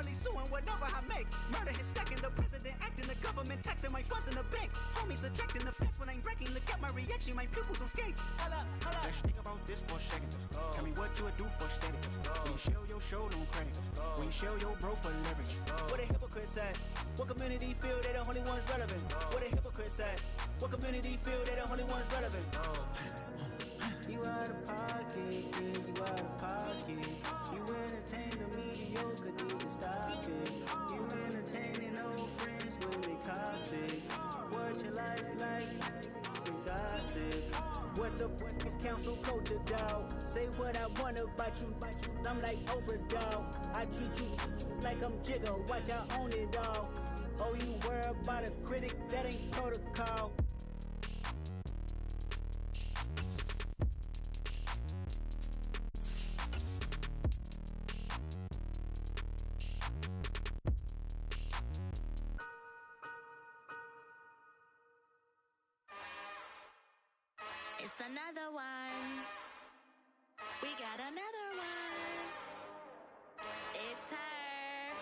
family suing whatever I make. Murder is stacking, the president acting, the government taxing my funds in the bank. Homies ejecting the fence when I'm breaking. Look at my reaction, my pupils on skates. Hold up, hold up. Let's think about this for a second. Tell me what you would do for status. When you show your show, no credit. When you show your bro for leverage. What a hypocrite said. What community feel they the only ones relevant? What a hypocrite said. What community feel they the only ones relevant? You out of pocket, yeah, you out of pocket. You entertain the mediocre, need to stop it. You entertaining old friends when they toxic. What your life like? You gossip. What the is council culture, dog? Say what I want about you, I'm like overdog. I treat you like I'm Jigga, watch I own it all. Oh, you worry about a critic, that ain't protocol. It's another one. We got another one. It's her.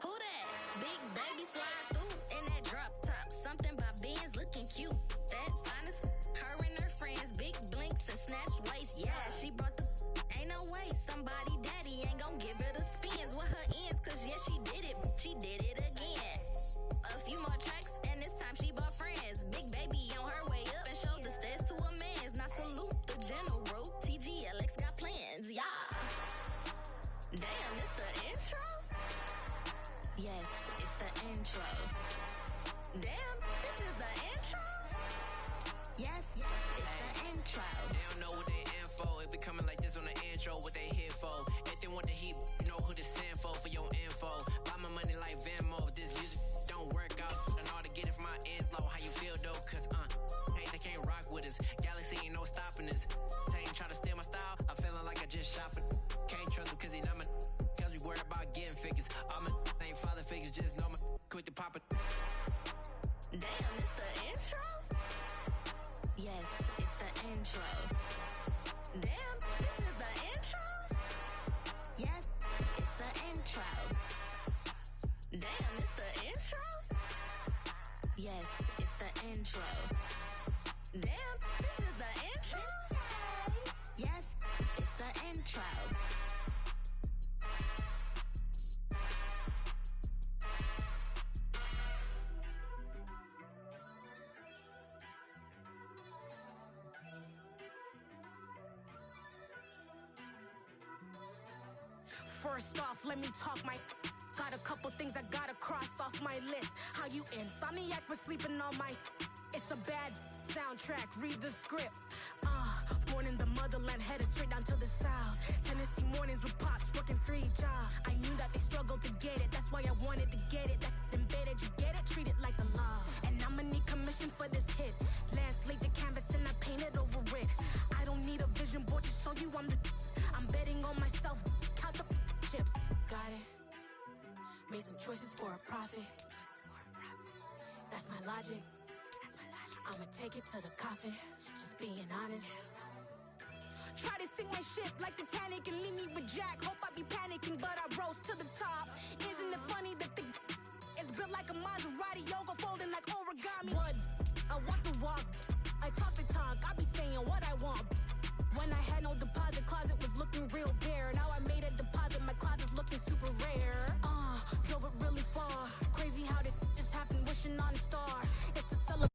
Who that? Big baby slide through in that drop top. Something about Benz looking cute. That finest. Her and her friends. Big blinks and snatch waist. Yeah, she brought the. Ain't no way. Somebody daddy ain't gon' give her the spins with her ends. Cause yeah, she did it. She did it again. A few more tracks and this time she bought friends. Big baby on her way up and showed the stairs to a man's. Now salute the general. TGLX got plans. Yeah. Damn, it's the intro? Yes, it's the intro. Damn, this is the intro? Yes, it's the intro. They don't know what they in for. If it coming like this on the intro, what they here for? If they want the heat, you know who to send for your info. Buy my money like Venmo. If this music don't work out, I know how to get it from my ends low. How you feel though? Cause hey, they can't rock with us. Galaxy ain't no stopping us. They ain't try to steal my style. I'm feeling like I just shot for. Can't trust him cause he not my. Cause we worried about getting figures. All my ain't father figures, just know my quick to pop it. Damn, it's the intro? Yes, it's the intro. Damn, this is the intro? Yes, it's the intro. Damn, it's the intro? Yes, it's the intro. Damn, this is the intro? Yes, it's the intro. First off, let me talk my. Got a couple things I gotta cross off my list. How you insomniac for sleeping on my. It's a bad soundtrack, read the script. Born in the motherland, headed straight down to the south. Tennessee mornings with pops, working 3 jobs. I knew that they struggled to get it, that's why I wanted to get it. That embedded, you get it, treat it like a law. And I'ma need commission for this hit. Lance laid the canvas and I painted over it. I don't need a vision board to show you I'm the. I'm betting on myself, count the chips. Got it. Made some choices for a profit. That's my logic. I'ma take it to the coffin. Just being honest. Try to sing my shit like Titanic and leave me with Jack. Hope I be panicking, but I rose to the top. Isn't it funny that the is built like a Maserati, yoga folding like origami? What? I walk the walk. I talk the talk. I be saying what I want. When I had no deposit, closet was looking real bare. Now I made a deposit, my closet's looking super rare. Drove it really far. Crazy how did just happen, wishing on a star. It's a celebration.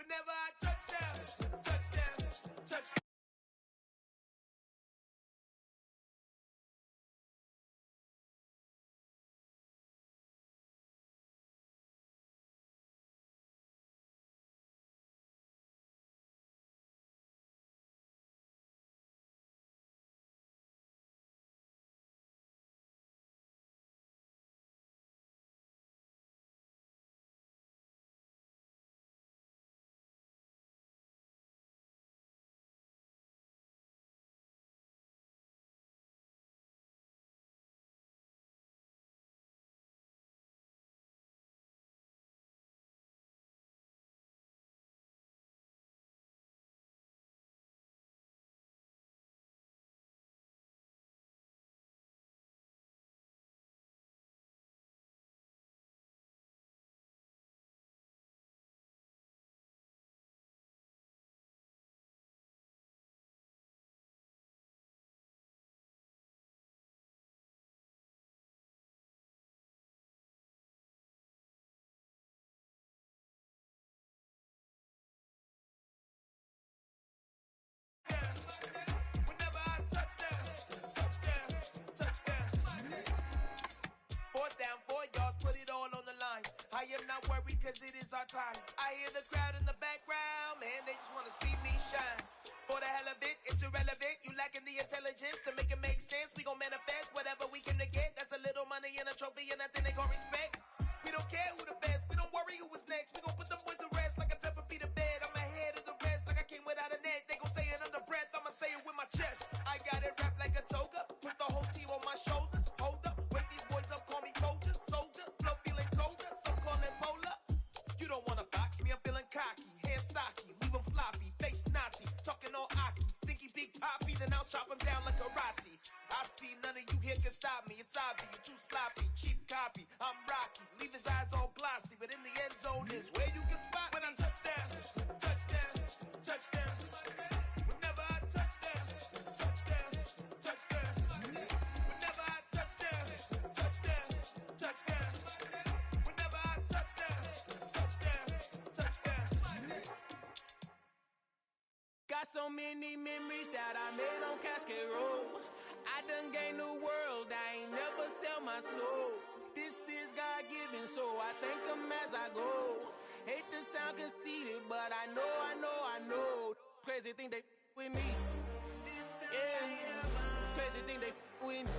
Whenever I touchdown, touchdown, touchdown. Whenever I touchdown, touchdown, touchdown. 4th down, 4 yards, put it all on the line. I am not worried cause it is our time. I hear the crowd in the background, man, they just wanna see me shine. For the hell of it, it's irrelevant. You lacking the intelligence to make it make sense. We gon' manifest whatever we came to get. That's a little money and a trophy and nothing they gon' respect. We don't care who the best, we don't worry who was next. We gon' put them boys to rest like a temper feet of bed. I'm ahead of the rest like I came without a net. They gon' say it under breath, I'ma say it with my chest. I got it wrapped like a toga, put the whole team on my shoulders. Hold up, wake these boys up, call me soldier, soldier. Flow feeling colder, some call it polar. You don't wanna box me, I'm feeling cocky. Hair stocky, leave him floppy, face naughty. Talking all aki, think he big poppy, then I'll chop him down like karate. I see none of you here can stop me. It's obvious, you too sloppy, cheap copy. I'm rocky, leave his eyes all glossy, but in the end zone is where you can spot when I touchdown, touchdown, touchdown. Whenever I touchdown, touchdown, touchdown. Whenever I touchdown, touchdown, touchdown. Whenever I touchdown, touchdown, touchdown. Got so many memories that I made on Cascade Road. I done gained the world, I ain't never sell my soul. This is God-given, so I thank him as I go. Hate to sound conceited, but I know. Crazy thing they with me. Yeah, crazy thing they with me.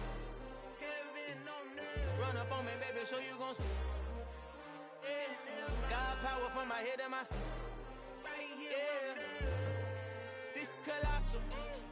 Run up on me, baby, show you gon' see. Yeah, God power from my head and my feet. Yeah, this colossal.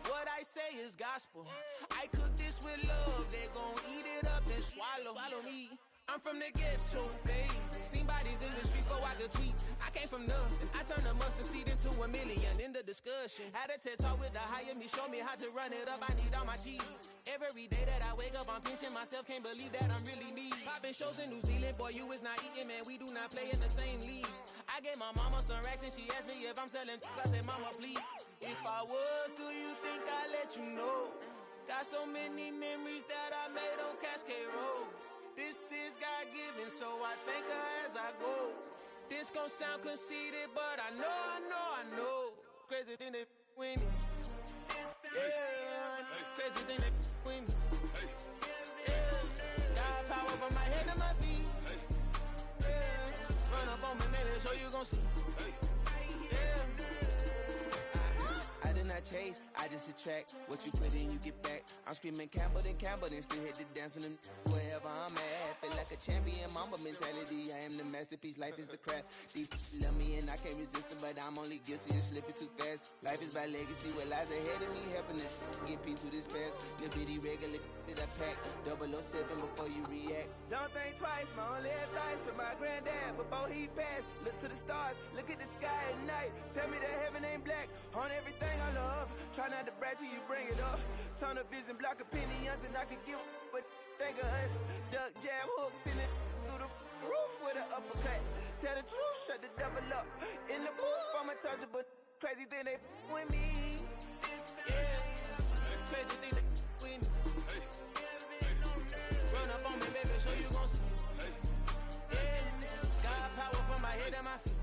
What I say is gospel. I cook this with love. They gon' eat it up and swallow me. I'm from the ghetto, babe. Seen bodies in the street so I could tweet. I came from nothing. I turned a mustard seed into a million. In the discussion, had a TED talk with the higher me. Show me how to run it up. I need all my cheese. Every day that I wake up, I'm pinching myself. Can't believe that I'm really me. Popping shows in New Zealand, boy, you is not eating, man. We do not play in the same league. I gave my mama some racks and she asked me if I'm selling. I said, mama, please. If I was, do you think I'd let you know? Got so many memories that I made on Cascade Road. This is God-given, so I thank her as I go. This gon' sound conceited, but I know. Crazy thing they with me. Yeah, crazy thing they with me. Yeah, God power from my head to my feet. Yeah, run up on me, maybe, so you gon' see. I did not chase, I just attract. What you put in, you get back. I'm screaming Campbell, then still hit the dancing and wherever I'm at. Feel like a champion, mamba mentality. I am the masterpiece, life is the crap. Deep love me and I can't resist it, but I'm only guilty of slipping too fast. Life is by legacy, what lies ahead of me, helping it get peace with this past. The bitty regular that I pack, 007 before you react. Don't think twice, my only advice for my granddad before he passed. Look to the stars, look at the sky at night. Tell me that heaven ain't black on everything I love. Try not to brag till you bring it up. Tunnel vision, block opinions, and I could give but think of us. Duck, jab, hook, send it through the roof with an uppercut. Tell the truth, shut the devil up. In the booth, I'm untouchable. Crazy thing they with me. Yeah, crazy thing they with me. Run up on me, baby, so you gon' see. Yeah, God power from my head and my feet.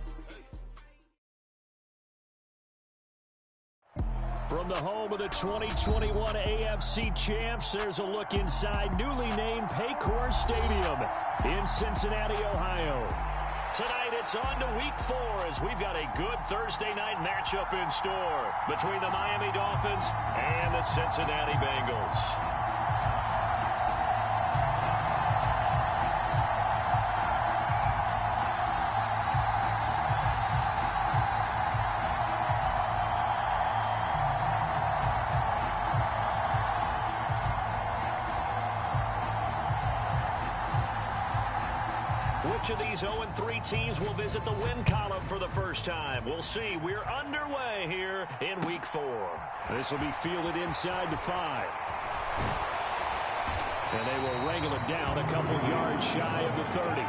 From the home of the 2021 AFC champs, there's a look inside newly named Paycor Stadium in Cincinnati, Ohio. Tonight, it's on to Week 4 as we've got a good Thursday night matchup in store between the Miami Dolphins and the Cincinnati Bengals. Which of these 0-3 teams will visit the win column for the first time? We'll see. We're underway here in Week 4. This will be fielded inside the 5. And they will wrangle it down a couple yards shy of the 30.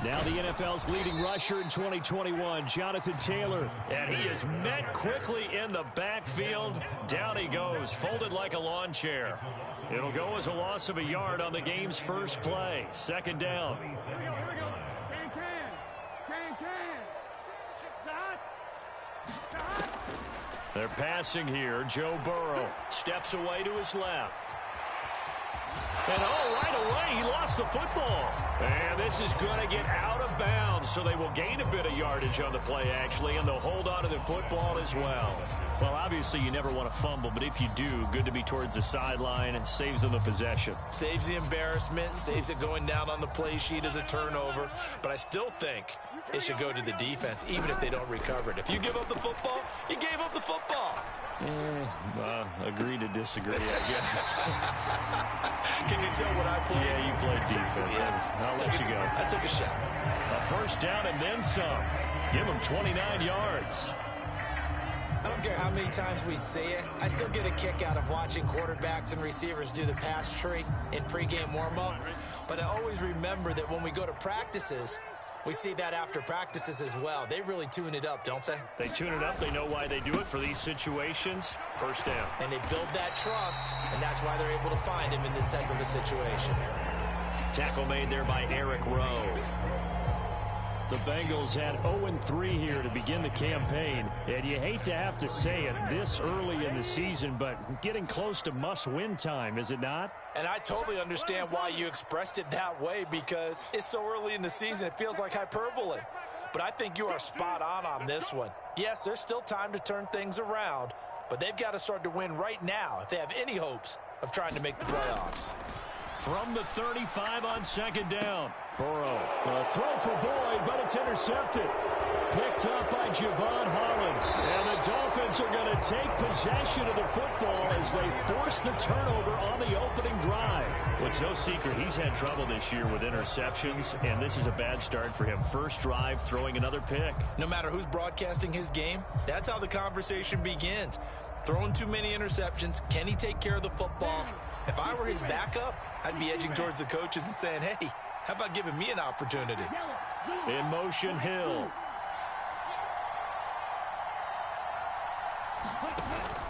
Now the NFL's leading rusher in 2021, Jonathan Taylor. And he is met quickly in the backfield. Down he goes, folded like a lawn chair. It'll go as a loss of a yard on the game's first play. Second down. Here we go. Can. They're passing here. Joe Burrow steps away to his left. And right away, he lost the football. And this is going to get out of bounds, so they will gain a bit of yardage on the play, actually, and they'll hold on to the football as well. Well, obviously, you never want to fumble, but if you do, good to be towards the sideline. It saves them the possession. Saves the embarrassment, saves it going down on the play sheet as a turnover. But I still think it should go to the defense, even if they don't recover it. If you give up the football, you gave up the football. Agree to disagree, I guess. Can you tell what I played? Yeah, you played defense. Yeah. I'll let you go. I took a shot. A first down and then some. Give them 29 yards. I don't care how many times we see it. I still get a kick out of watching quarterbacks and receivers do the pass tree in pregame warm-up. But I always remember that when we go to practices, we see that after practices as well. They really tune it up, don't they? They tune it up. They know why they do it for these situations. First down. And they build that trust, and that's why they're able to find him in this type of a situation. Tackle made there by Eric Rowe. The Bengals had 0-3 here to begin the campaign, and you hate to have to say it this early in the season, but getting close to must-win time, is it not? And I totally understand why you expressed it that way, because it's so early in the season, it feels like hyperbole. But I think you are spot on this one. Yes, there's still time to turn things around, but they've got to start to win right now if they have any hopes of trying to make the playoffs. From the 35 on second down. Burrow, a throw for Boyd, but it's intercepted. Picked up by Javon Holland. And the Dolphins are going to take possession of the football as they force the turnover on the opening drive. Well, it's no secret he's had trouble this year with interceptions, and this is a bad start for him. First drive, throwing another pick. No matter who's broadcasting his game, that's how the conversation begins. Throwing too many interceptions. Can he take care of the football? If I were his backup, I'd be edging towards the coaches and saying, hey, how about giving me an opportunity? In motion, Hill.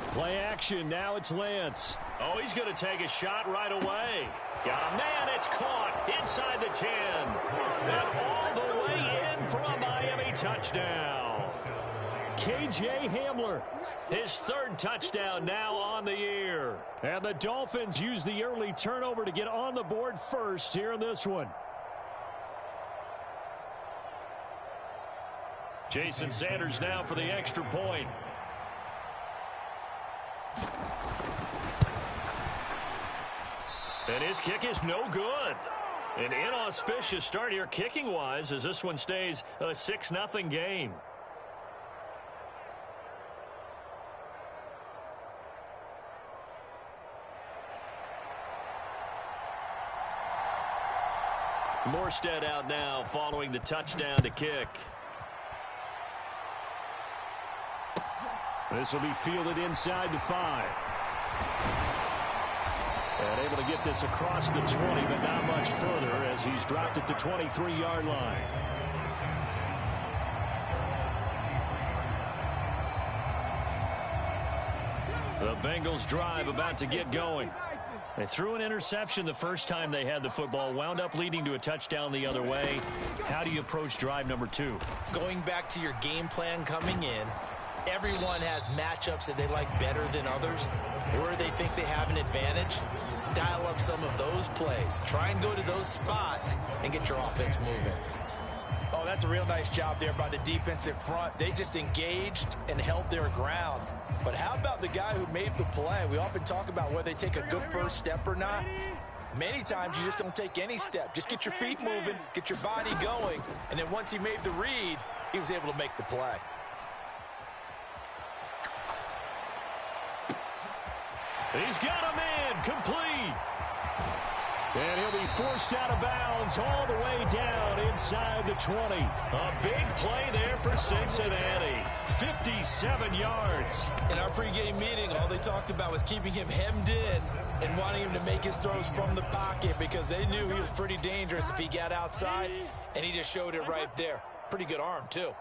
Play action. Now it's Lance. Oh, he's going to take a shot right away. Got a man. It's caught inside the 10. And all the way in for a Miami touchdown. KJ Hamler. His third touchdown now on the year. And the Dolphins use the early turnover to get on the board first here in this one. Jason Sanders now for the extra point. And his kick is no good. An inauspicious start here kicking-wise as this one stays a 6-0 game. Morstead out now following the touchdown to kick. This will be fielded inside the 5. And able to get this across the 20, but not much further as he's dropped at the 23-yard line. The Bengals drive about to get going. They threw an interception the first time they had the football, wound up leading to a touchdown the other way. How do you approach drive number 2? Going back to your game plan coming in, everyone has matchups that they like better than others, or they think they have an advantage. Dial up some of those plays. Try and go to those spots and get your offense moving. Oh, that's a real nice job there by the defensive front. They just engaged and held their ground. But how about the guy who made the play? We often talk about whether they take a good first step or not. Many times you just don't take any step. Just get your feet moving, get your body going, and then once he made the read, he was able to make the play. He's got a man complete. And he'll be forced out of bounds all the way down inside the 20. A big play there for Cincinnati. 57 yards. In our pregame meeting, all they talked about was keeping him hemmed in and wanting him to make his throws from the pocket because they knew he was pretty dangerous if he got outside, and he just showed it right there. Pretty good arm, too.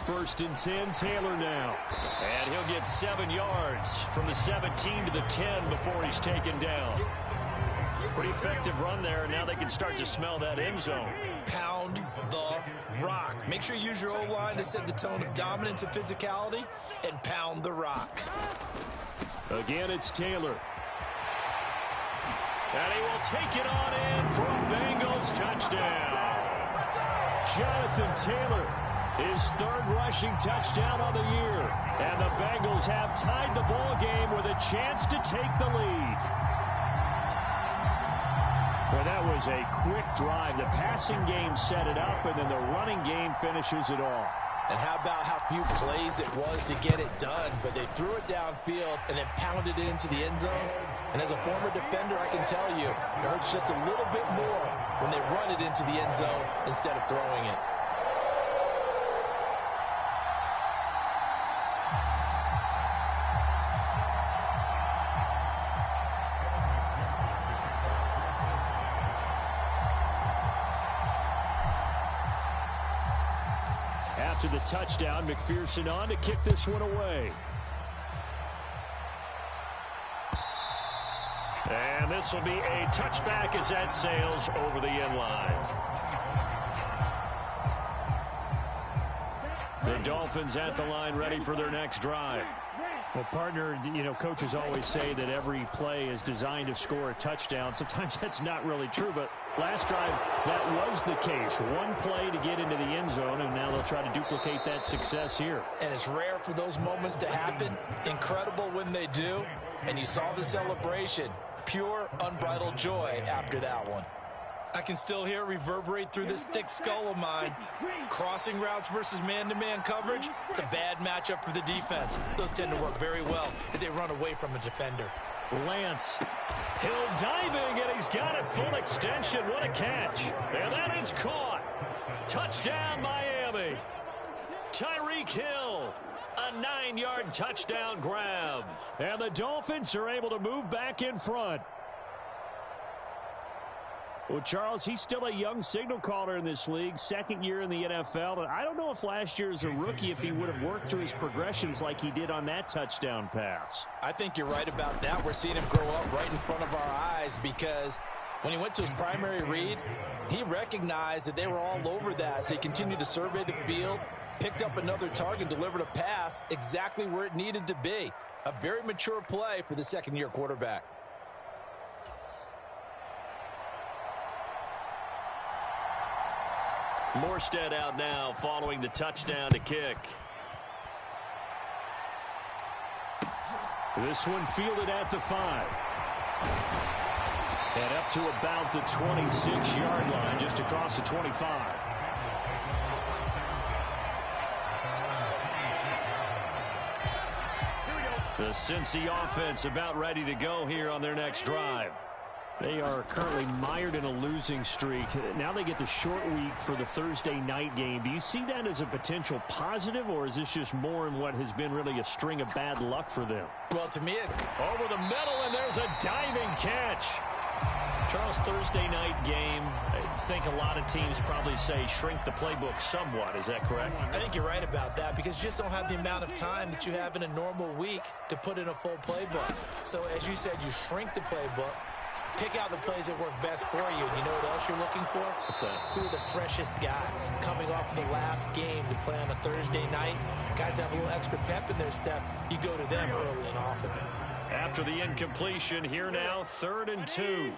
First and 10, Taylor now. And he'll get 7 yards from the 17 to the 10 before he's taken down. Pretty effective run there, and now they can start to smell that end zone. Pound the rock. Make sure you use your O-line to set the tone of dominance and physicality, and pound the rock. Again, it's Taylor. And he will take it on in for a Bengals touchdown. Jonathan Taylor, his third rushing touchdown on the year. And the Bengals have tied the ball game with a chance to take the lead. Well, that was a quick drive. The passing game set it up, and then the running game finishes it off. And how about how few plays it was to get it done, but they threw it downfield and then pounded it into the end zone. And as a former defender, I can tell you, it hurts just a little bit more when they run it into the end zone instead of throwing it. After the touchdown, McPherson on to kick this one away. And this will be a touchback as that sails over the end line. The Dolphins at the line, ready for their next drive. Well, partner, coaches always say that every play is designed to score a touchdown. Sometimes that's not really true, but last drive, that was the case. One play to get into the end zone, and now they'll try to duplicate that success here. And it's rare for those moments to happen. Incredible when they do. And you saw the celebration. Pure, unbridled joy after that one. I can still hear it reverberate through this thick skull of mine. Crossing routes versus man-to-man coverage, it's a bad matchup for the defense. Those tend to work very well as they run away from a defender. Lance, Hill diving, and he's got it full extension. What a catch. And that is caught. Touchdown, Miami. Tyreek Hill, a 9-yard touchdown grab. And the Dolphins are able to move back in front. Well, Charles, he's still a young signal caller in this league, second year in the NFL. And I don't know if last year as a rookie, if he would have worked through his progressions like he did on that touchdown pass. I think you're right about that. We're seeing him grow up right in front of our eyes because when he went to his primary read, he recognized that they were all over that. So he continued to survey the field, picked up another target, delivered a pass exactly where it needed to be. A very mature play for the second-year quarterback. Morstead out now following the touchdown to kick. This one fielded at the 5. And up to about the 26-yard line, just across the 25. The Cincy offense about ready to go here on their next drive. They are currently mired in a losing streak. Now they get the short week for the Thursday night game. Do you see that as a potential positive, or is this just more in what has been really a string of bad luck for them? Well, to me, over the middle, and there's a diving catch. Charles, Thursday night game, I think a lot of teams probably say shrink the playbook somewhat. Is that correct? I think you're right about that because you just don't have the amount of time that you have in a normal week to put in a full playbook. So, as you said, you shrink the playbook. Pick out the plays that work best for you. And you know what else you're looking for? What's that? Who are the freshest guys coming off the last game to play on a Thursday night? Guys have a little extra pep in their step. You go to them early and often. After the incompletion, here now, 3rd and 2.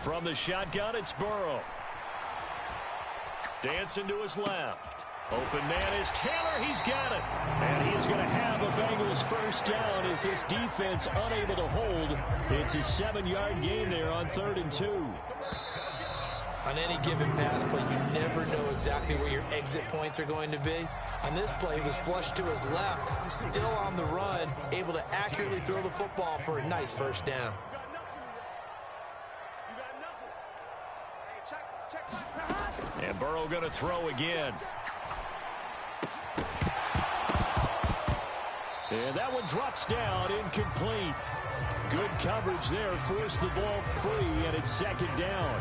From the shotgun, it's Burrow. Dancing to his left. Open man is Taylor. He's got it. And he is going to have a Bengals first down as this defense unable to hold. It's a 7-yard gain there on 3rd and 2. On any given pass play, you never know exactly where your exit points are going to be. On this play, he was flushed to his left, still on the run, able to accurately throw the football for a nice first down. And Burrow going to throw again. And that one drops down, incomplete. Good coverage there, forced the ball free, and it's 2nd down.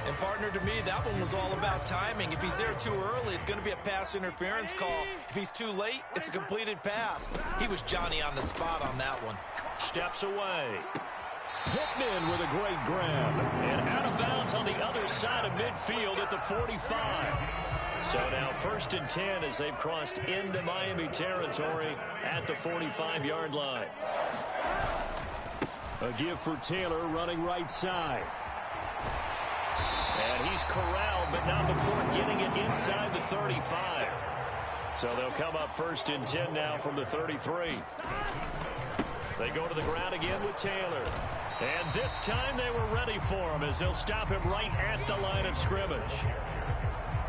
And partner, to me, that one was all about timing. If he's there too early, it's going to be a pass interference call. If he's too late, it's a completed pass. He was Johnny on the spot on that one. Steps away. Pittman with a great grab. And out of bounds on the other side of midfield at the 45. So now 1st and 10 as they've crossed into Miami territory at the 45-yard line. A give for Taylor running right side. And he's corralled, but not before getting it inside the 35. So they'll come up 1st and 10 now from the 33. They go to the ground again with Taylor. And this time they were ready for him as they'll stop him right at the line of scrimmage.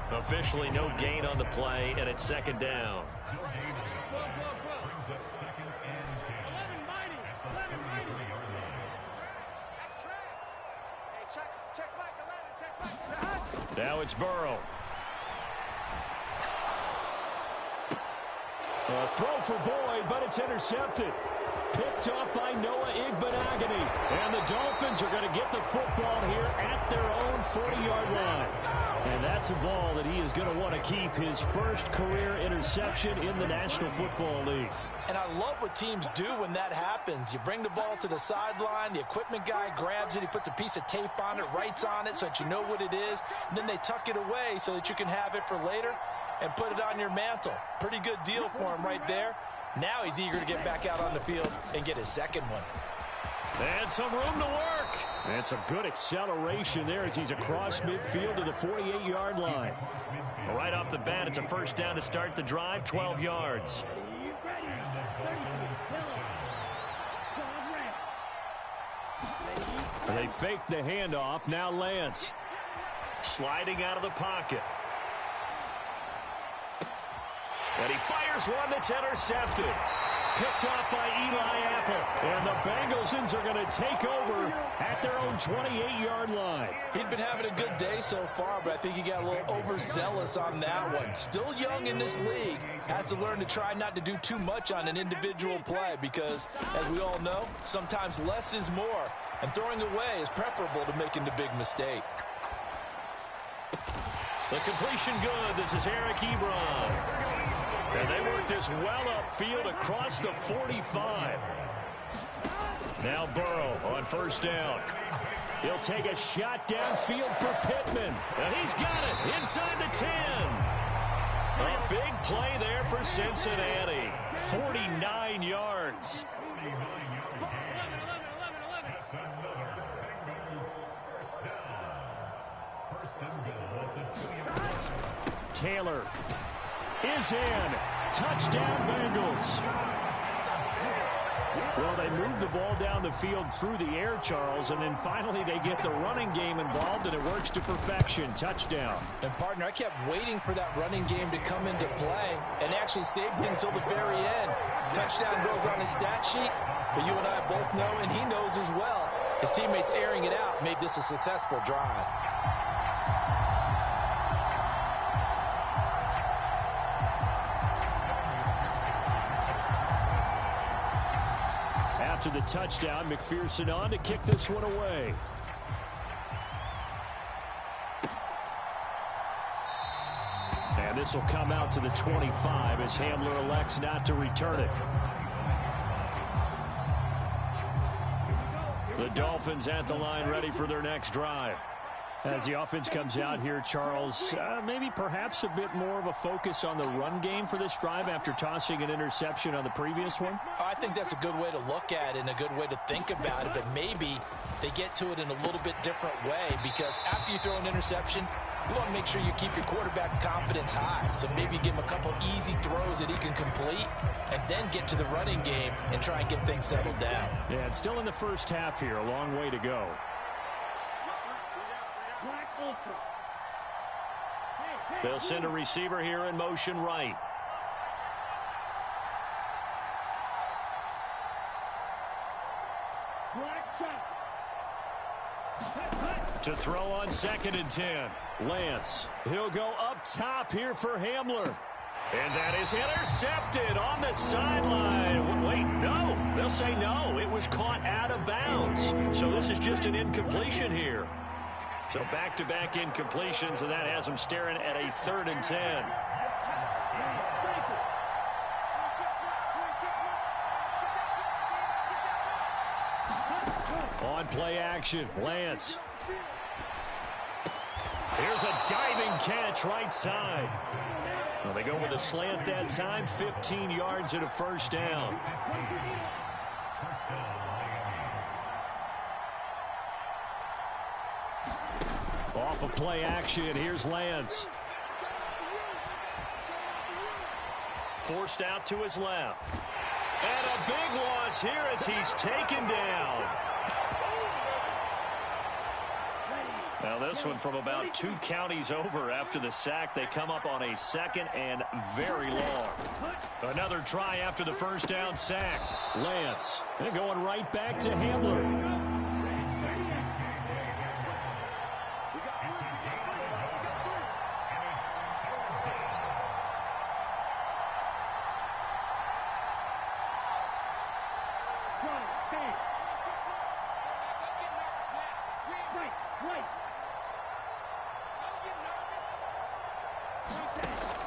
Officially no gain on the play, and it's 2nd down. Now it's Burrow. A throw for Boyd, but it's intercepted. Picked up by Noah Igbenogany. And the Dolphins are going to get the football here at their own 40-yard line. And that's a ball that he is going to want to keep, his first career interception in the National Football League. And I love what teams do when that happens. You bring the ball to the sideline, the equipment guy grabs it, he puts a piece of tape on it, writes on it so that you know what it is, and then they tuck it away so that you can have it for later and put it on your mantle. Pretty good deal for him right there. Now he's eager to get back out on the field and get his second one. And some room to work. And some good acceleration there as he's across midfield to the 48-yard line. Right off the bat, it's a first down to start the drive, 12 yards. They fake the handoff. Now Lance sliding out of the pocket. And he fires one that's intercepted. Picked off by Eli Apple. And the Bengals are going to take over at their own 28-yard line. He'd been having a good day so far, but I think he got a little overzealous on that one. Still young in this league. Has to learn to try not to do too much on an individual play because, as we all know, sometimes less is more. And throwing away is preferable to making the big mistake. The completion good. This is Eric Ebron. And they work this well upfield across the 45. Now Burrow on first down. He'll take a shot downfield for Pittman. And he's got it inside the 10. A big play there for Cincinnati. 49 yards. Taylor is in. Touchdown, Bengals. Well, they move the ball down the field through the air, Charles, and then finally they get the running game involved, and it works to perfection. Touchdown. And, partner, I kept waiting for that running game to come into play and actually saved him until the very end. Touchdown goes on his stat sheet, but you and I both know, and he knows as well, his teammates airing it out made this a successful drive. After the touchdown, McPherson on to kick this one away. And this will come out to the 25 as Hamler elects not to return it. The Dolphins at the line ready for their next drive. As the offense comes out here, Charles, maybe perhaps a bit more of a focus on the run game for this drive after tossing an interception on the previous one? I think that's a good way to look at it and a good way to think about it, but maybe they get to it in a little bit different way because after you throw an interception, you want to make sure you keep your quarterback's confidence high. So maybe give him a couple easy throws that he can complete and then get to the running game and try and get things settled down. Yeah, it's still in the first half here. A long way to go. They'll send a receiver here in motion right. To throw on 2nd and 10. Lance. He'll go up top here for Hamler. And that is intercepted on the sideline. Wait, no. They'll say no. It was caught out of bounds. So this is just an incompletion here. So back-to-back incompletions, and that has them staring at a 3rd and 10. On play action, Lance. Here's a diving catch right side. Well, they go with a slant that time, 15 yards and a first down. Off of play action, here's Lance. Forced out to his left. And a big loss here as he's taken down. Now this one from about 2 counties over after the sack. They come up on a 2nd and very long. Another try after the first down sack. Lance. And going right back to Hamler.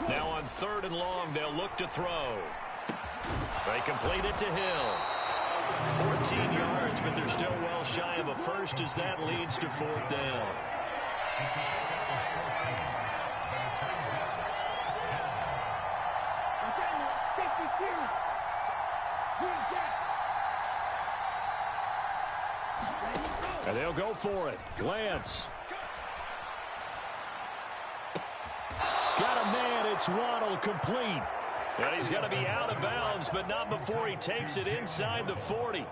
Now on 3rd and long, they'll look to throw. They complete it to Hill. 14 yards, but they're still well shy of a first as that leads to 4th down. And they'll go for it. Lance. Got a man. It's Waddle, complete. And he's going to be out of bounds, but not before he takes it inside the 40.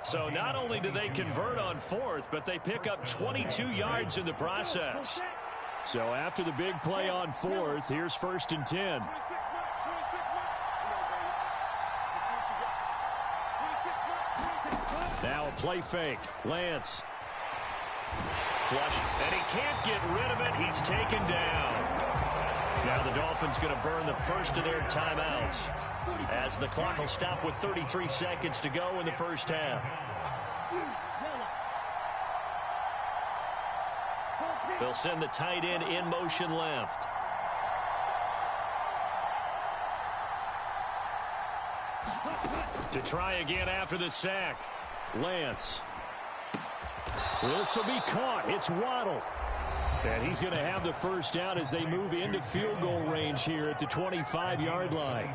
So not only do they convert on 4th, but they pick up 22 yards in the process. So after the big play on 4th, here's 1st and 10. Now a play fake. Lance. Flush, and he can't get rid of it. He's taken down. Now the Dolphins going to burn the first of their timeouts as the clock will stop with 33 seconds to go in the first half. They'll send the tight end in motion left. To try again after the sack. Lance. This will be caught. It's Waddle. And he's going to have the first down as they move into field goal range here at the 25-yard line.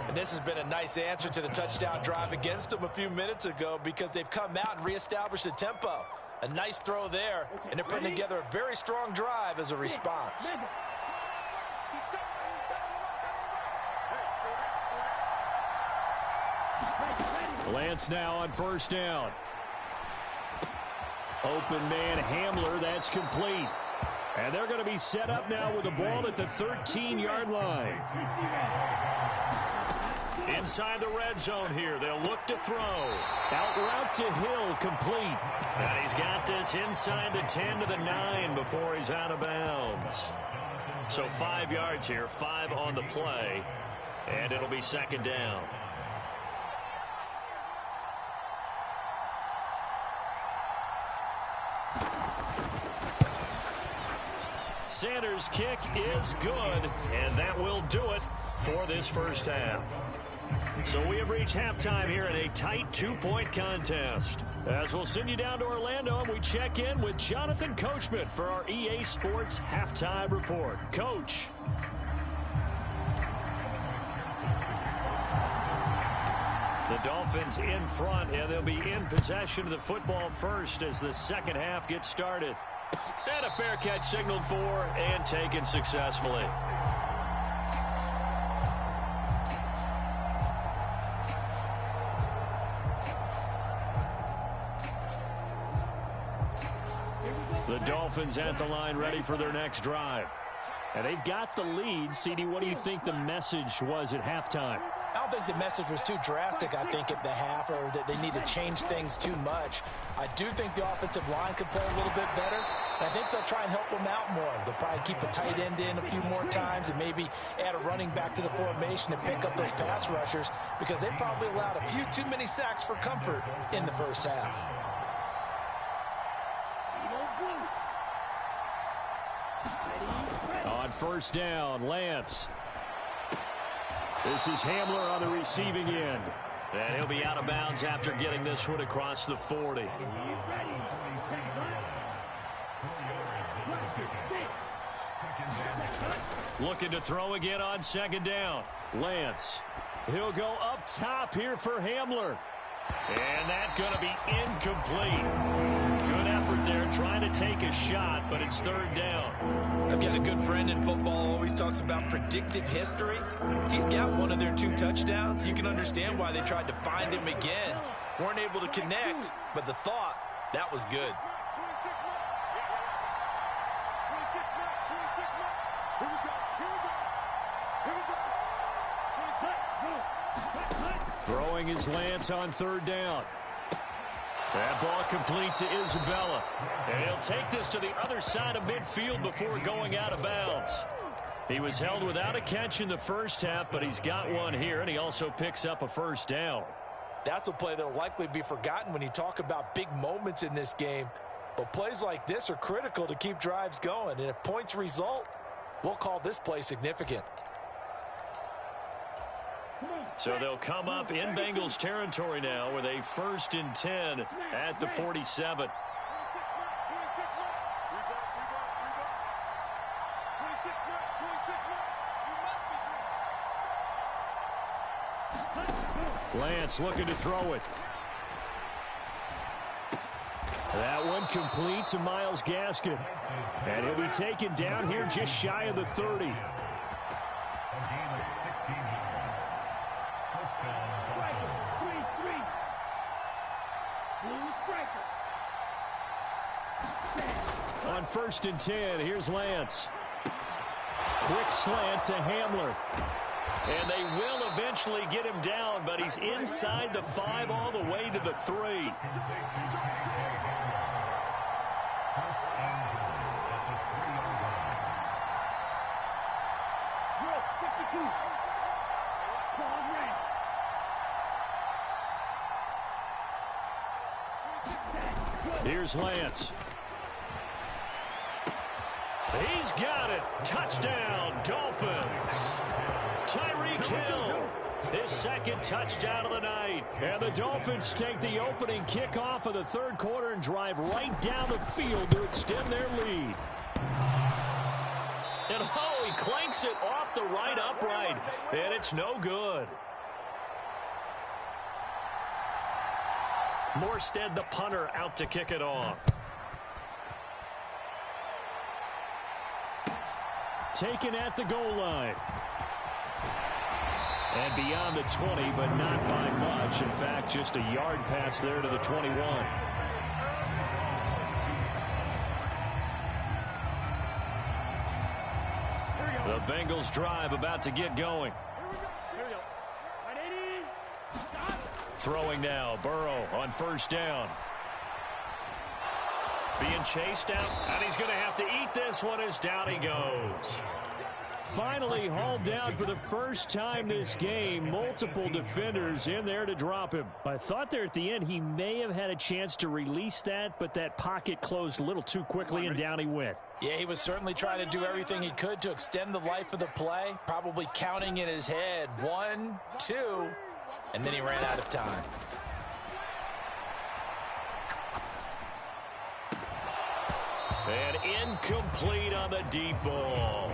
And this has been a nice answer to the touchdown drive against them a few minutes ago because they've come out and reestablished the tempo. A nice throw there, and they're putting together a very strong drive as a response. Lance now on 1st down. Open man Hamler, that's complete. And they're going to be set up now with the ball at the 13-yard line. Inside the red zone here, they'll look to throw. Out route to Hill, complete. And he's got this inside the 10 to the 9 before he's out of bounds. So 5 yards here, 5 on the play, and it'll be 2nd down. Sanders' kick is good, and that will do it for this first half. So we have reached halftime here in a tight 2-point contest. As we'll send you down to Orlando, and we check in with Jonathan Coachman for our EA Sports Halftime Report. Coach. The Dolphins in front, and they'll be in possession of the football first as the second half gets started. And a fair catch signaled for and taken successfully. The Dolphins at the line ready for their next drive. And they've got the lead. CD, what do you think the message was at halftime? I don't think the message was too drastic, I think, at the half, or that they need to change things too much. I do think the offensive line could play a little bit better. I think they'll try and help them out more. They'll probably keep a tight end in a few more times and maybe add a running back to the formation to pick up those pass rushers because they probably allowed a few too many sacks for comfort in the first half. On 1st down, Lance. This is Hamler on the receiving end. And he'll be out of bounds after getting this one across the 40. Looking to throw again on 2nd down. Lance. He'll go up top here for Hamler. And that's going to be incomplete. Good effort there trying to take a shot, but it's 3rd down. I've got a good friend in football, always talks about predictive history. He's got one of their 2 touchdowns. You can understand why they tried to find him again. Weren't able to connect, but the thought, that was good. Throwing is Lance on 3rd down. That ball complete to Isabella. And he'll take this to the other side of midfield before going out of bounds. He was held without a catch in the first half, but he's got one here, and he also picks up a 1st down. That's a play that will likely be forgotten when you talk about big moments in this game. But plays like this are critical to keep drives going, and if points result, we'll call this play significant. So they'll come up in Bengals territory now with a 1st and 10 at the 47. Lance looking to throw it. That one complete to Myles Gaskin. And he'll be taken down here just shy of the 30. On 1st and 10, here's Lance. Quick slant to Hamler. And they will eventually get him down, but he's inside the 5 all the way to the 3. Here's Lance. He's got it. Touchdown, Dolphins. Tyreek Hill, his 2nd touchdown of the night. And the Dolphins take the opening kickoff of the 3rd quarter and drive right down the field to extend their lead. And he clanks it off the right upright, and it's no good. Morstead, the punter, out to kick it off. Taken at the goal line. And beyond the 20, but not by much. In fact, just a yard pass there to the 21. The Bengals drive about to get going. Throwing now, Burrow on 1st down. Being chased out, and he's going to have to eat this one as down he goes. Finally hauled down for the first time this game. Multiple defenders in there to drop him. I thought there at the end he may have had a chance to release that, but that pocket closed a little too quickly, and down he went. Yeah, he was certainly trying to do everything he could to extend the life of the play, probably counting in his head 1, 2, and then he ran out of time. And incomplete on the deep ball.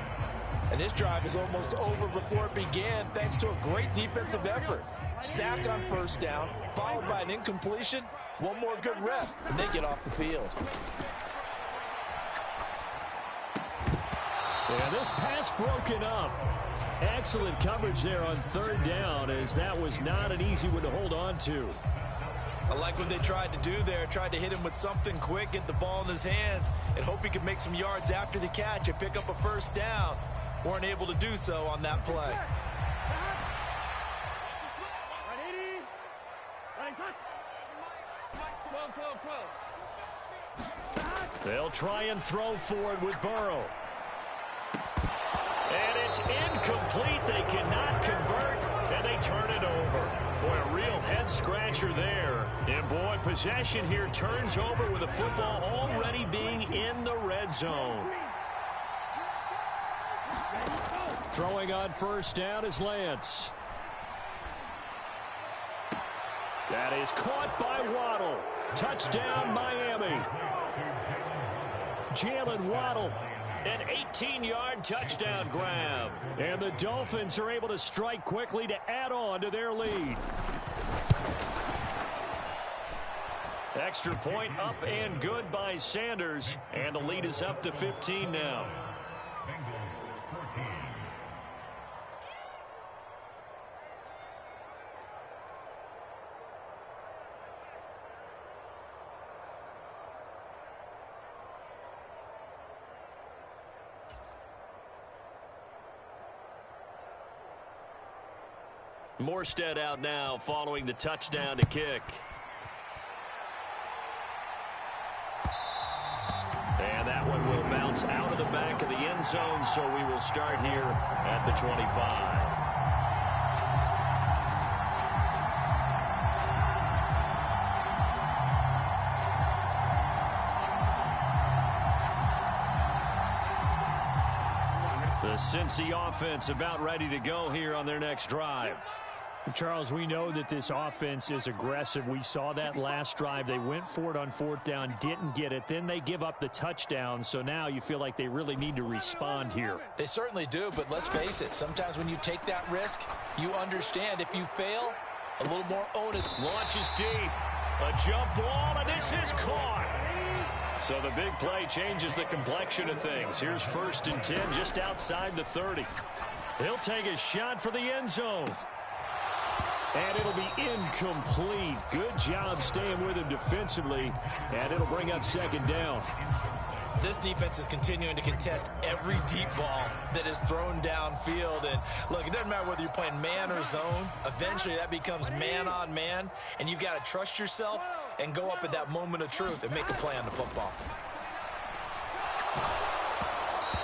And this drive is almost over before it began thanks to a great defensive effort. Sack on 1st down, followed by an incompletion, one more good rep, and they get off the field. And this pass broken up. Excellent coverage there on 3rd down, as that was not an easy one to hold on to. I like what they tried to do there, tried to hit him with something quick, get the ball in his hands, and hope he could make some yards after the catch and pick up a 1st down. Weren't able to do so on that play. They'll try and throw forward with Burrow. And it's incomplete. They cannot convert, and they turn it over. Boy, a real head-scratcher there. And, boy, possession here turns over with the football already being in the red zone. Throwing on 1st down is Lance. That is caught by Waddle. Touchdown, Miami. Jalen Waddle. An 18-yard touchdown grab. And the Dolphins are able to strike quickly to add on to their lead. Extra point up and good by Sanders. And the lead is up to 15 now. Morstead out now following the touchdown to kick. And that one will bounce out of the back of the end zone, so we will start here at the 25. The Cincy offense about ready to go here on their next drive. Charles, we know that this offense is aggressive. We saw that last drive. They went for it on 4th down, didn't get it. Then they give up the touchdown. So now you feel like they really need to respond here. They certainly do, but let's face it. Sometimes when you take that risk, you understand if you fail, a little more onus. Launches deep. A jump ball, and this is caught. So the big play changes the complexion of things. Here's 1st and 10 just outside the 30. He'll take a shot for the end zone. And it'll be incomplete. Good job staying with him defensively. And it'll bring up 2nd down. This defense is continuing to contest every deep ball that is thrown downfield. And look, it doesn't matter whether you're playing man or zone. Eventually that becomes man on man. And you've got to trust yourself and go up at that moment of truth and make a play on the football.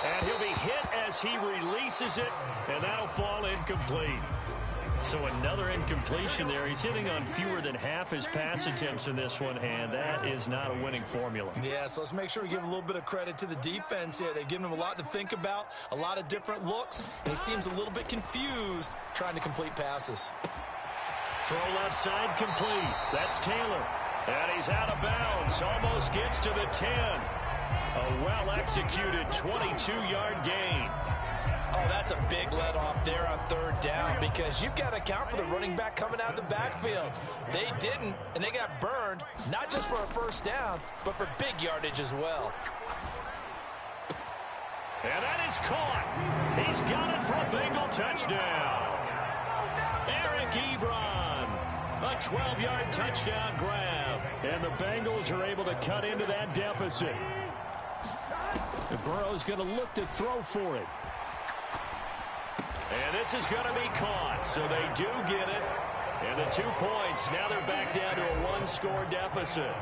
And he'll be hit as he releases it. And that'll fall incomplete. So another incompletion there. He's hitting on fewer than half his pass attempts in this one, and that is not a winning formula. Yeah, so let's make sure we give a little bit of credit to the defense here. They've given him a lot to think about, a lot of different looks, and he seems a little bit confused trying to complete passes. Throw left side complete. That's Taylor. And he's out of bounds. Almost gets to the 10. A well-executed 22-yard gain. Oh, that's a big let off there on 3rd down because you've got to account for the running back coming out of the backfield. They didn't, and they got burned, not just for a 1st down, but for big yardage as well. And that is caught. He's got it for a Bengal touchdown. Eric Ebron, a 12-yard touchdown grab. And the Bengals are able to cut into that deficit. And Burrow's going to look to throw for it. And this is going to be caught, so they do get it. And the 2 points, now they're back down to a 1-score deficit.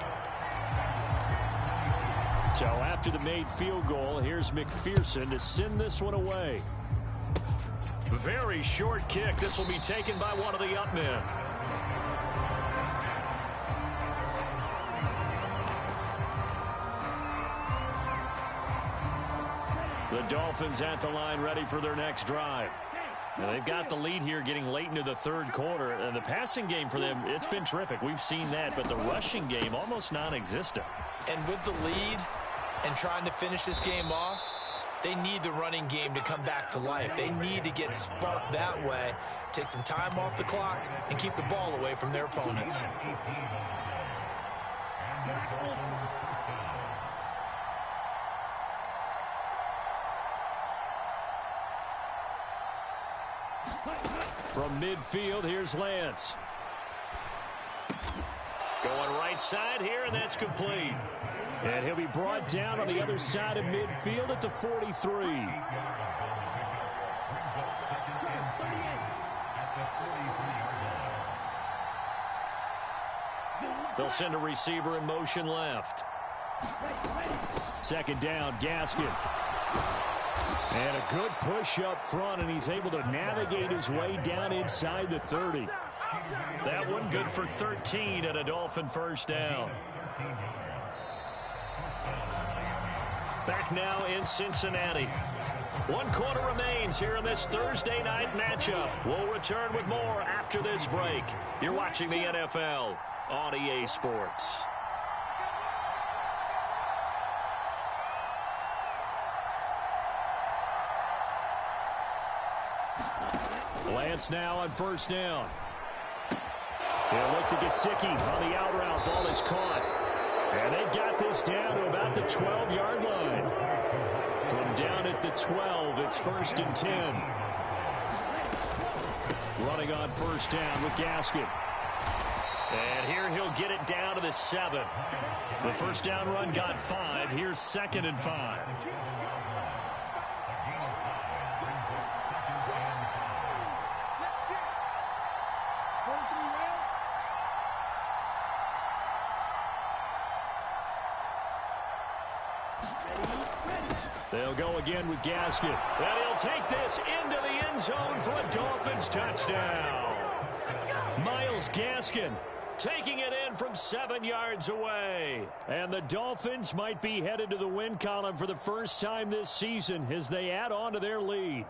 So after the made field goal, here's McPherson to send this one away. Very short kick. This will be taken by one of the up men. The Dolphins at the line ready for their next drive. Now they've got the lead here getting late into the 3rd quarter. And the passing game for them, it's been terrific. We've seen that. But the rushing game, almost non-existent. And with the lead and trying to finish this game off, they need the running game to come back to life. They need to get sparked that way, take some time off the clock, and keep the ball away from their opponents. From midfield, here's Lance. Going right side here, and that's complete. And he'll be brought down on the other side of midfield at the 43. They'll send a receiver in motion left. 2nd down, Gaskin. And a good push up front, and he's able to navigate his way down inside the 30. That one good for 13 and a Dolphin 1st down. Back now in Cincinnati. 1 quarter remains here in this Thursday night matchup. We'll return with more after this break. You're watching the NFL on EA Sports. Lance now on 1st down. He'll look to Gesicki on the out route. Ball is caught. And they've got this down to about the 12-yard line. From down at the 12, it's 1st and 10. Running on 1st down with Gaskin. And here he'll get it down to the 7. The 1st down run got 5. Here's 2nd and 5. They'll go again with Gaskin. And he'll take this into the end zone for a Dolphins touchdown. Myles Gaskin taking it in from 7 yards away. And the Dolphins might be headed to the win column for the first time this season as they add on to their lead.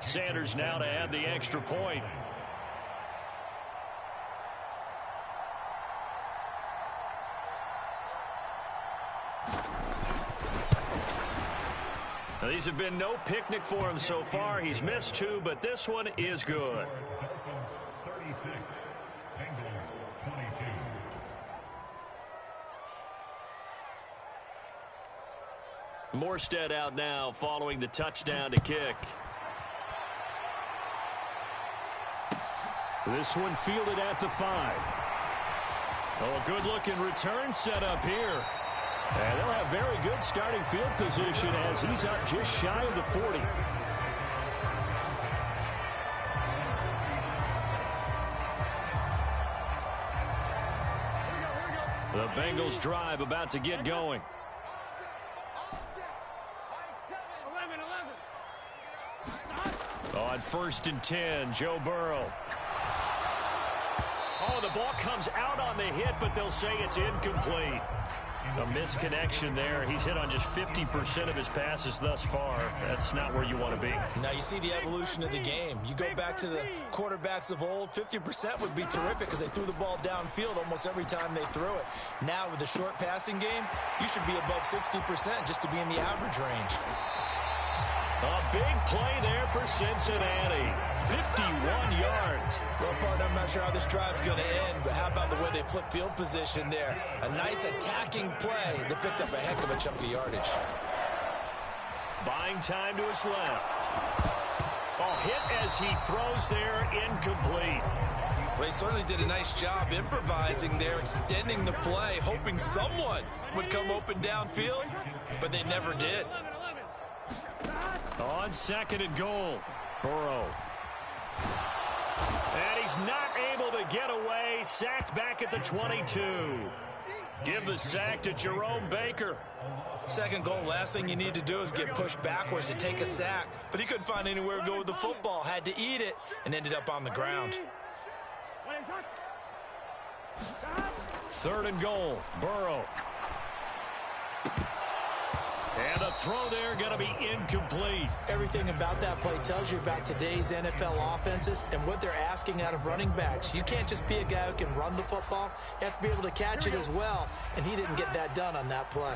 Sanders now to add the extra point. Now, these have been no picnic for him so far. He's missed 2, but this one is good. Morstead out now following the touchdown to kick. This one fielded at the 5. Oh, a good-looking return set up here. And they'll have very good starting field position as he's up just shy of the 40. The Bengals drive about to get going. On 1st and 10, Joe Burrow. Oh, the ball comes out on the hit, but they'll say it's incomplete. A misconnection there. He's hit on just 50% of his passes thus far. That's not where you want to be. Now you see the evolution of the game. You go back to the quarterbacks of old, 50% would be terrific because they threw the ball downfield almost every time they threw it. Now with the short passing game, you should be above 60% just to be in the average range. A big play there for Cincinnati. 51 yards. Well, partner, I'm not sure how this drive's going to end, but how about the way they flip field position there? A nice attacking play that picked up a heck of a chunk of yardage. Buying time to his left. Oh, hit as he throws there, incomplete. Well, he certainly did a nice job improvising there, extending the play, hoping someone would come open downfield, but they never did. On 2nd and goal, Burrow. And he's not able to get away. Sacked back at the 22. Give the sack to Jerome Baker. 2nd goal, last thing you need to do is get pushed backwards to take a sack. But he couldn't find anywhere to go with the football. Had to eat it and ended up on the ground. 3rd and goal, Burrow. And the throw there going to be incomplete. Everything about that play tells you about today's NFL offenses and what they're asking out of running backs. You can't just be a guy who can run the football. You have to be able to catch it as well, and he didn't get that done on that play.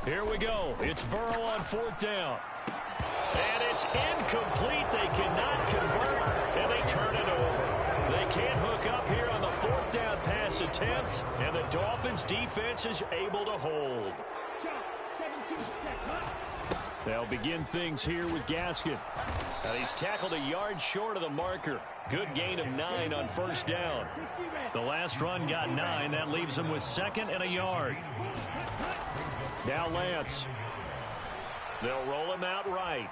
Here we go. It's Burrow on 4th down. And it's incomplete. They cannot convert, and they turn it over. They can't hook up here on the 4th down pass attempt, and the Dolphins' defense is able to hold. They'll begin things here with Gaskin. Now he's tackled a yard short of the marker. Good gain of 9 on 1st down. The last run got 9. That leaves him with 2nd and a yard. Now Lance. They'll roll him out right.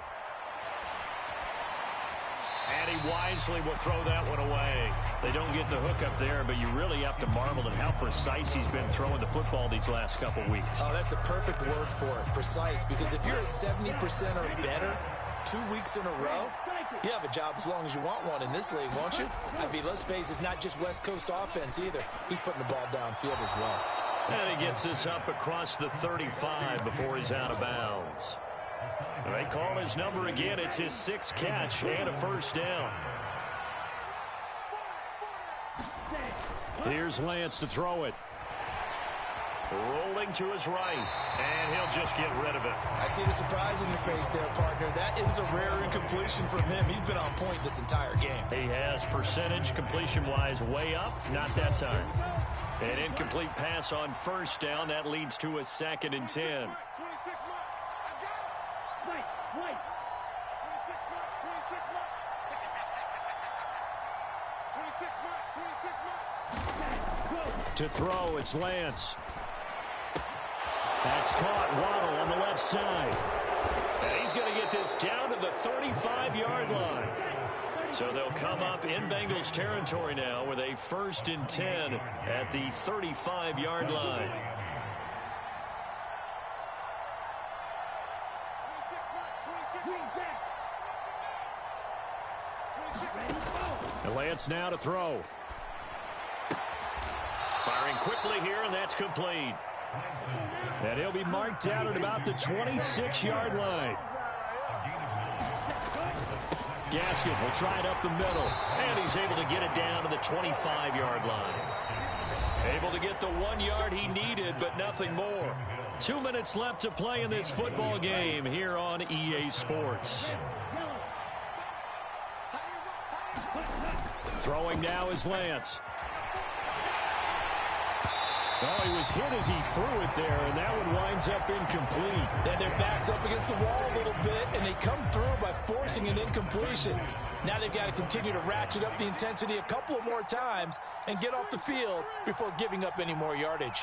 And he wisely will throw that one away. They don't get the hook up there, but you really have to marvel at how precise he's been throwing the football these last couple weeks. Oh, that's the perfect word for it, precise, because if you're at 70% or better 2 weeks in a row, you have a job as long as you want one in this league, won't you? I mean, let's face it, it's not just West Coast offense either. He's putting the ball downfield as well. And he gets this up across the 35 before he's out of bounds. They call his number again. It's his 6th catch and a 1st down. Here's Lance to throw it. Rolling to his right, and he'll just get rid of it. I see the surprise in your face there, partner. That is a rare incompletion from him. He's been on point this entire game. He has percentage completion-wise way up. Not that time. An incomplete pass on 1st down. That leads to a 2nd and 10. To throw, it's Lance. That's caught. Waddle on the left side. And he's going to get this down to the 35-yard line. So they'll come up in Bengals territory now with a 1st and 10 at the 35-yard line. And Lance now to throw. Firing quickly here, and that's complete. And he'll be marked out at about the 26-yard line. Gaskin will try it up the middle, and he's able to get it down to the 25-yard line. Able to get the 1 yard he needed, but nothing more. 2 minutes left to play in this football game here on EA Sports. Throwing now is Lance. Oh, he was hit as he threw it there, and that one winds up incomplete. And their back's up against the wall a little bit, and they come through by forcing an incompletion. Now they've got to continue to ratchet up the intensity a couple of more times and get off the field before giving up any more yardage.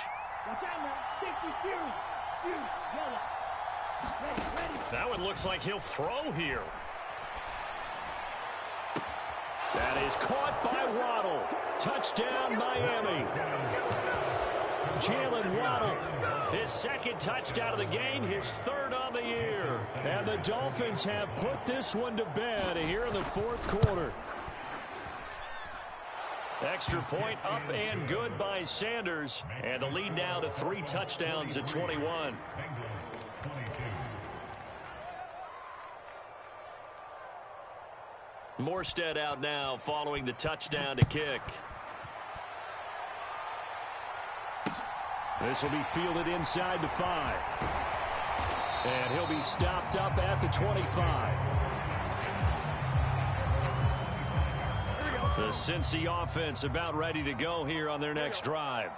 That one looks like he'll throw here. That is caught by Waddle. Touchdown, Miami. Jalen Waddle, his second touchdown of the game, his third on the year. And the Dolphins have put this one to bed here in the fourth quarter. Extra point up and good by Sanders. And the lead now to 3 touchdowns at 21. Morstead out now following the touchdown to kick. This will be fielded inside the 5. And he'll be stopped up at the 25. The Cincy offense about ready to go here on their next drive.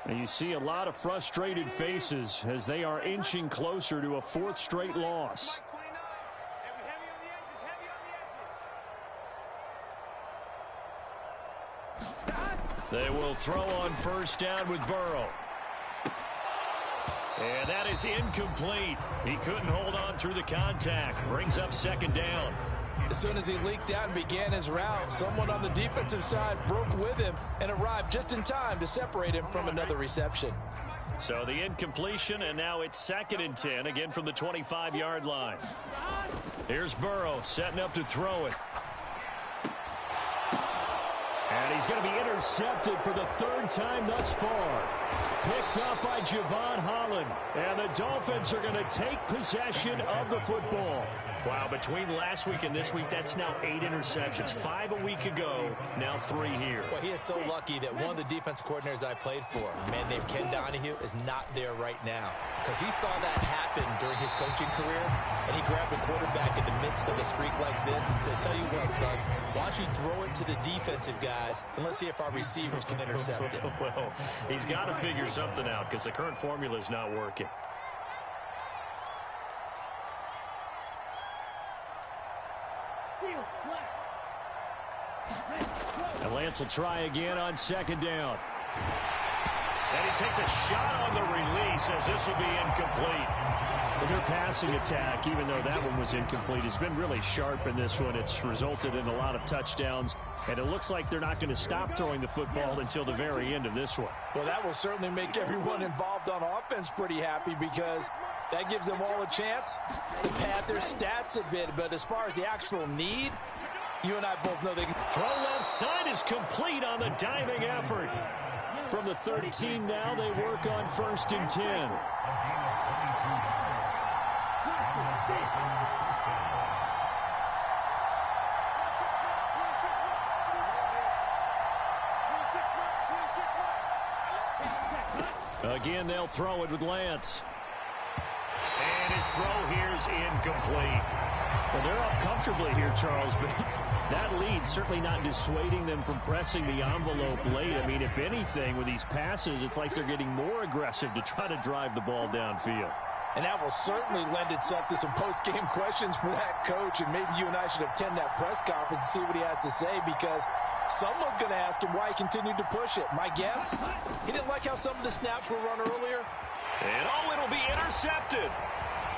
And you see a lot of frustrated faces as they are inching closer to a 4th straight loss. They will throw on first down with Burrow. And that is incomplete. He couldn't hold on through the contact. Brings up second down. As soon as he leaked out and began his route, someone on the defensive side broke with him and arrived just in time to separate him from another reception. So the incompletion, and now it's 2nd and 10, again from the 25-yard line. Here's Burrow setting up to throw it. And he's going to be intercepted for the 3rd time thus far. Picked up by Javon Holland. And the Dolphins are going to take possession of the football. Wow, between last week and this week, that's now 8 interceptions. 5 a week ago, now 3 here. Well, he is so lucky that one of the defensive coordinators I played for, a man named Ken Donahue, is not there right now. Because he saw that happen during his coaching career, and he grabbed a quarterback in the midst of a streak like this and said, tell you what, son, why don't you throw it to the defensive guys, and let's see if our receivers can intercept it. Well, he's got to figure something out because the current formula is not working. And Lance will try again on second down. And he takes a shot on the release as this will be incomplete. But their passing attack, even though that one was incomplete, has been really sharp in this one. It's resulted in a lot of touchdowns. And it looks like they're not going to stop throwing the football until the very end of this one. Well, that will certainly make everyone involved on offense pretty happy because that gives them all a chance to pad their stats a bit. But as far as the actual need, you and I both know they can. Throw left side is complete on the diving effort. From the 13 now, they work on 1st and 10. Again, they'll throw it with Lance. And his throw here is incomplete. Well, they're up comfortably here, Charles, but that lead certainly not dissuading them from pressing the envelope late. I mean, if anything, with these passes, it's like they're getting more aggressive to try to drive the ball downfield. And that will certainly lend itself to some post-game questions for that coach, and maybe you and I should attend that press conference and see what he has to say, because someone's going to ask him why he continued to push it. My guess, he didn't like how some of the snaps were run earlier. And it'll be intercepted.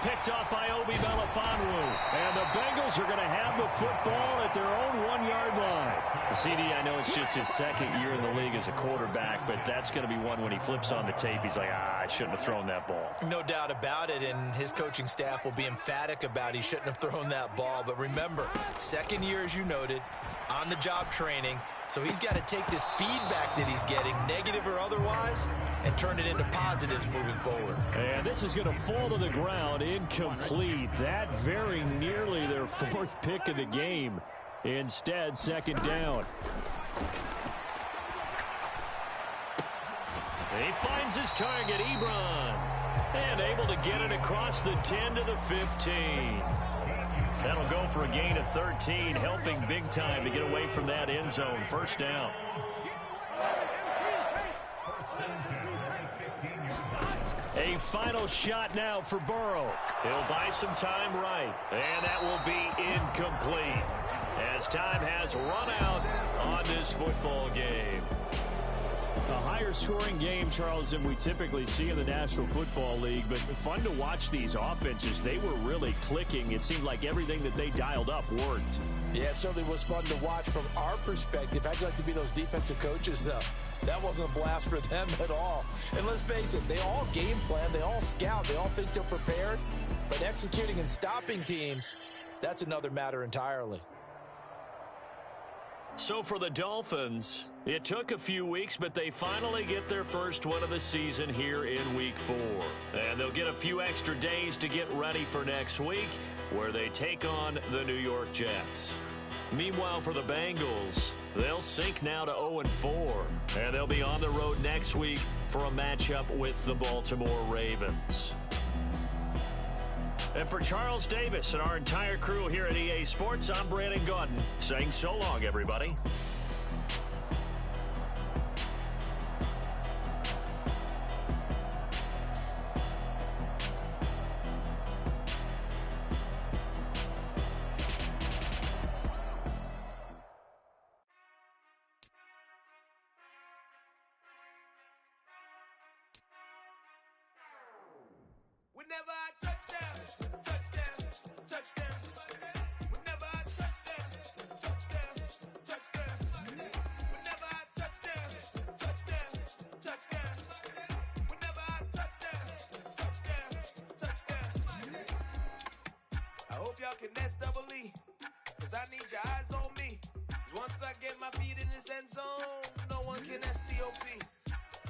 Picked up by Obi Melifonwu. And the Bengals are going to have the football at their own 1-yard line. CD, I know it's just his 2nd year in the league as a quarterback, but that's going to be one when he flips on the tape, he's like, I shouldn't have thrown that ball. No doubt about it, and his coaching staff will be emphatic about he shouldn't have thrown that ball. But remember, 2nd year, as you noted, on-the-job training, So he's got to take this feedback that he's getting, negative or otherwise, and turn it into positives moving forward. And this is going to fall to the ground, incomplete. That very nearly their fourth pick of the game. Instead, second down. He finds his target, Ebron, and able to get it across the 10 to the 15. That'll go for a gain of 13, helping big time to get away from that end zone. First down. A final shot now for Burrow. He'll buy some time right, and that will be incomplete as time has run out on this football game. A higher scoring game, Charles, than we typically see in the National Football League, but fun to watch these offenses. They were really clicking. It seemed like everything that they dialed up worked. Yeah, it certainly was fun to watch from our perspective. How'd you like to be those defensive coaches, though? That wasn't a blast for them at all. And let's face it, they all game plan, they all scout, they all think they're prepared, but executing and stopping teams, that's another matter entirely. So for the Dolphins, it took a few weeks, but they finally get their first win of the season here in Week 4. And they'll get a few extra days to get ready for next week, where they take on the New York Jets. Meanwhile, for the Bengals, they'll sink now to 0-4, and they'll be on the road next week for a matchup with the Baltimore Ravens. And for Charles Davis and our entire crew here at EA Sports, I'm Brandon Gaudin saying so long, everybody. Whenever I touchdown, touchdown, touchdown. Whenever I touchdown, touchdown, touchdown. Whenever I touchdown, touchdown, touchdown. Whenever I touchdown, touchdown, touchdown. I hope y'all can nest double E, cause I need your eyes on me. 'Cause once I get my feet in this end zone, no one can STOP.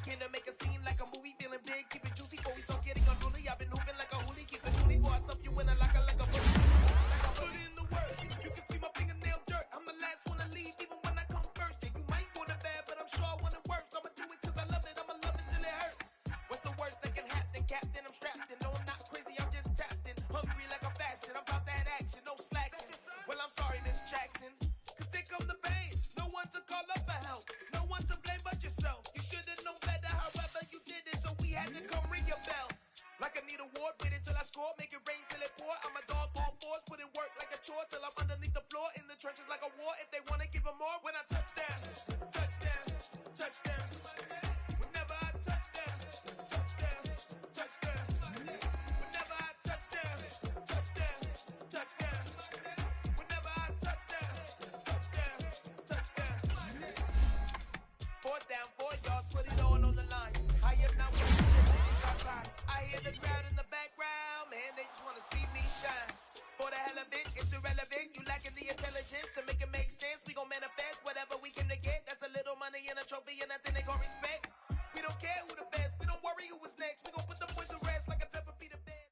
Came to make a scene like a movie, feeling big, keep it juicy before we start getting unruly. I've been hooping like a hoolie, keep it hoodie before I stuff you in a locker like a bully. Like I put in the work, you can see my fingernail dirt. I'm the last one to leave, even when I come first. And you might want it bad, but I'm sure I want it worse. I'ma do it cause I love it, I'ma love it till it hurts. What's the worst that can happen, Captain? I'm strapped in, no I'm not crazy, I'm just tapped in. Hungry like I'm fasting, I'm about that action, no slacking. Well I'm sorry, Miss Jackson, cause here come the pain. No one to call up for help, no one to blame but yourself. You should've known better, however you did it, so we had to come ring your bell. Like I need a ward, wait until I score, make it rain till it pour. I'm a dog on fours, put in work like a chore till I'm underneath the floor, in the trenches like a war. If they wanna give them more, when I touchdown, touchdown, touchdown. Whenever I touchdown, touchdown, touchdown. Whenever I touchdown, touchdown, touchdown. Whenever I touchdown, touchdown, touchdown. Fourth down, 4 yards, put it all on the line. I am not waiting. I hear the crowd in the background, man, they just wanna see me shine. For the hell of it, it's irrelevant. You lacking the intelligence to make it make sense. We gon' manifest whatever we came to get. That's a little money and a trophy and nothing they gon' respect. We don't care who the best, we don't worry who was next. We gon' put the boys to rest like a Tempur-Pedic bed.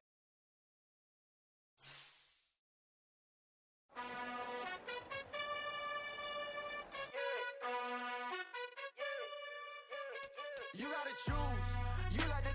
You gotta choose. You like the